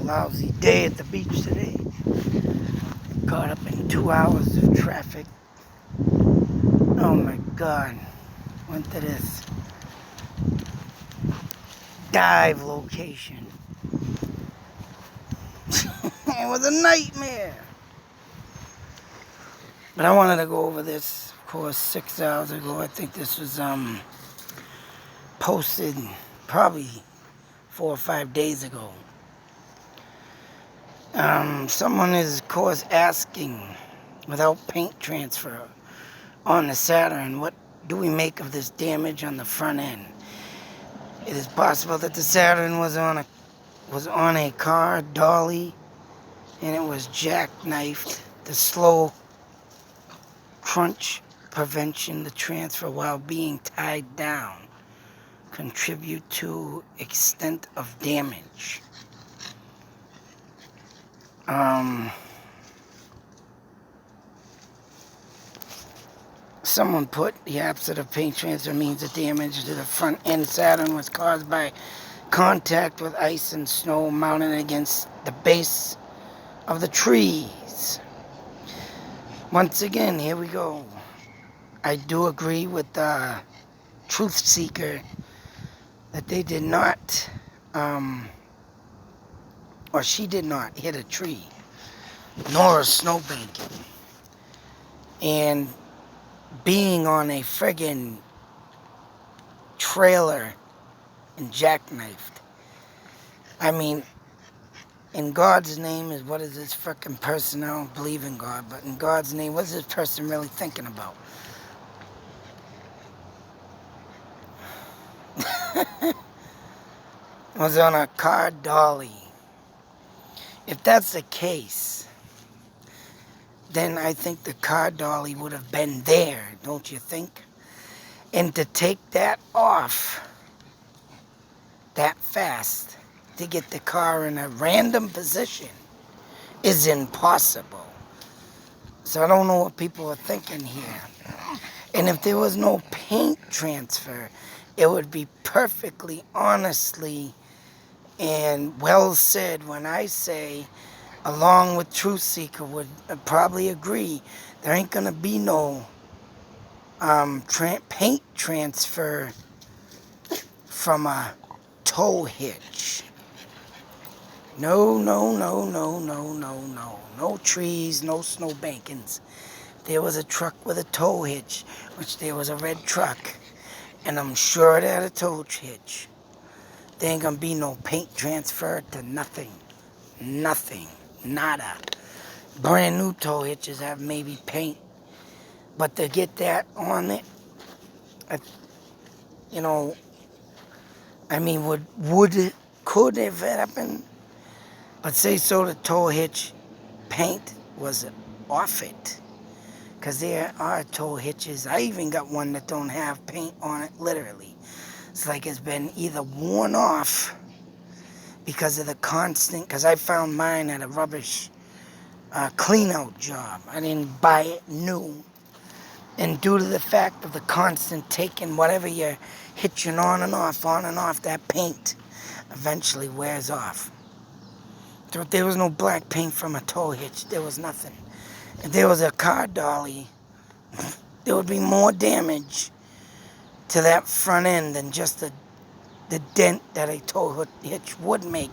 lousy day at the beach today. Caught up in 2 hours of traffic. Oh my God. Went to this dive location. It was a nightmare. But I wanted to go over this, of course, 6 hours ago. I think this was posted probably 4 or 5 days ago. Someone is, of course, asking, without paint transfer on the Saturn, what do we make of this damage on the front end? It is possible that the Saturn was on a car dolly, and it was jackknifed. The slow crunch prevention the transfer while being tied down contribute to extent of damage. Someone put the absence of paint transfer means the damage to the front end Saturn was caused by contact with ice and snow mounted against the base of the trees. Once again, here we go. I do agree with the truth seeker that they did not, or she did not hit a tree, nor a snowbank. And being on a friggin' trailer and jackknifed. I mean, in God's name is, what is this frickin' person? I don't believe in God, but in God's name, what's this person really thinking about? Was on a car dolly. If that's the case, then I think the car dolly would have been there, don't you think? And to take that off that fast, to get the car in a random position, is impossible. So I don't know what people are thinking here. And if there was no paint transfer, it would be perfectly honestly and well said when I say, along with Truth Seeker would probably agree, there ain't gonna be no paint transfer from a tow hitch. No, no, no, no, no, no, no. No trees, no snow bankings. There was a truck with a tow hitch, which there was a red truck, and I'm sure it had a tow hitch. There ain't gonna be no paint transfer to nothing. Nothing. Nada. Brand new tow hitches have maybe paint. But to get that on it, could have happened? But say so the tow hitch paint was off it. Because there are tow hitches. I even got one that don't have paint on it, literally. It's like it's been either worn off because of the constant, because I found mine at a rubbish clean-out job. I didn't buy it new. And due to the fact of the constant taking whatever you're hitching on and off, that paint eventually wears off. If there was no black paint from a tow hitch, there was nothing. If there was a car dolly, there would be more damage to that front end than just the dent that a tow hitch would make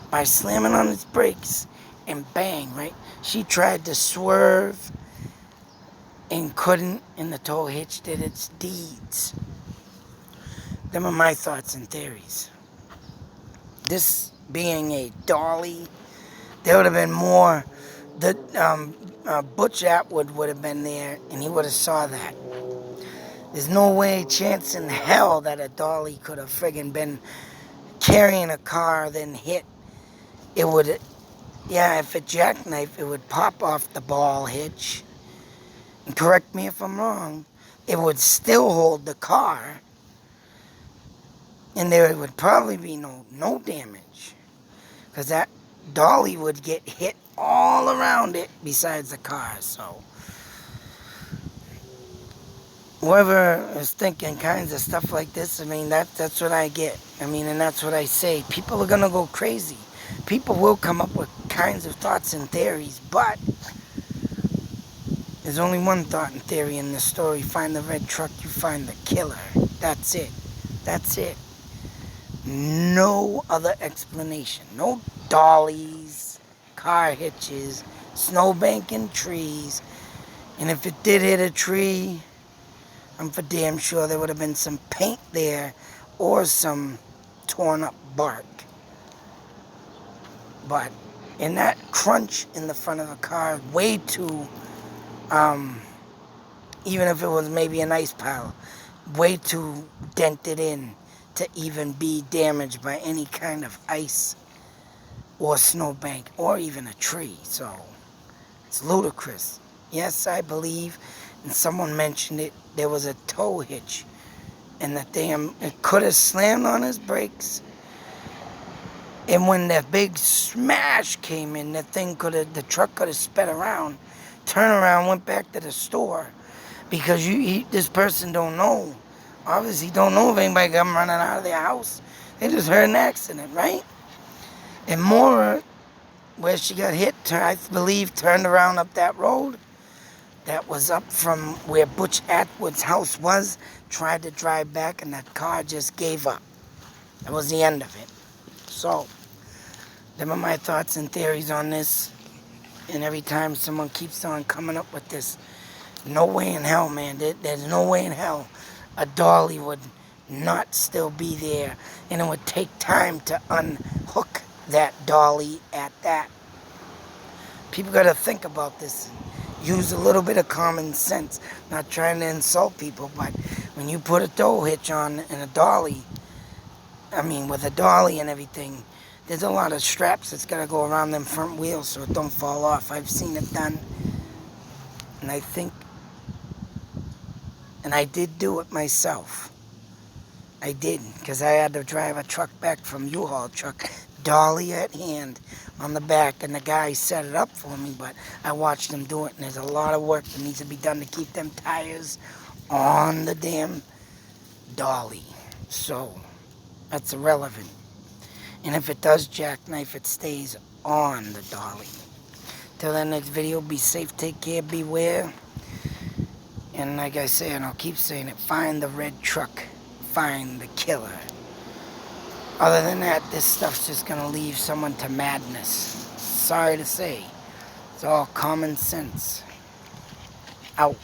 by slamming on its brakes and bang, right? She tried to swerve and couldn't, and the tow hitch did its deeds. Them are my thoughts and theories. This being a dolly, there would have been more. Butch Atwood would have been there, and he would have saw that. There's no way, chance in hell that a dolly could have friggin' been carrying a car, then hit. It would, if it jackknifed, it would pop off the ball hitch. And correct me if I'm wrong, it would still hold the car, and there would probably be no damage. Because that dolly would get hit all around it besides the car, so whoever is thinking kinds of stuff like this, I mean, that's what I get. I mean, and that's what I say. People are going to go crazy. People will come up with kinds of thoughts and theories, but there's only one thought and theory in this story. Find the red truck, you find the killer. That's it. That's it. No other explanation. No dollies, car hitches, snowbanking trees. And if it did hit a tree, I'm for damn sure there would have been some paint there or some torn up bark. But in that crunch in the front of the car, way too, even if it was maybe an ice pile, way too dented in to even be damaged by any kind of ice or snowbank or even a tree. So it's ludicrous. Yes, I believe, and someone mentioned it, there was a tow hitch, and it could have slammed on his brakes. And when that big smash came in, the truck could have sped around, turned around, went back to the store, because this person don't know. Obviously, don't know if anybody come running out of their house. They just heard an accident, right? And Maura, where she got hit, I believe, turned around up that road that was up from where Butch Atwood's house was, tried to drive back, and that car just gave up. That was the end of it. So, them are my thoughts and theories on this. And every time someone keeps on coming up with this, no way in hell, man. There's no way in hell a dolly would not still be there. And it would take time to unhook that dolly at that. People got to think about this. Use a little bit of common sense. Not trying to insult people, but when you put a tow hitch on and a dolly, with a dolly and everything, there's a lot of straps that's got to go around them front wheels so it don't fall off. I've seen it done. And I did do it myself. I did, because I had to drive a truck back from U-Haul truck, dolly at hand on the back, and the guy set it up for me, but I watched him do it, and there's a lot of work that needs to be done to keep them tires on the damn dolly. So, that's irrelevant. And if it does jackknife, it stays on the dolly. Till the next video, be safe, take care, beware. And like I say, and I'll keep saying it, find the red truck, find the killer. Other than that, this stuff's just going to leave someone to madness. Sorry to say. It's all common sense. Out.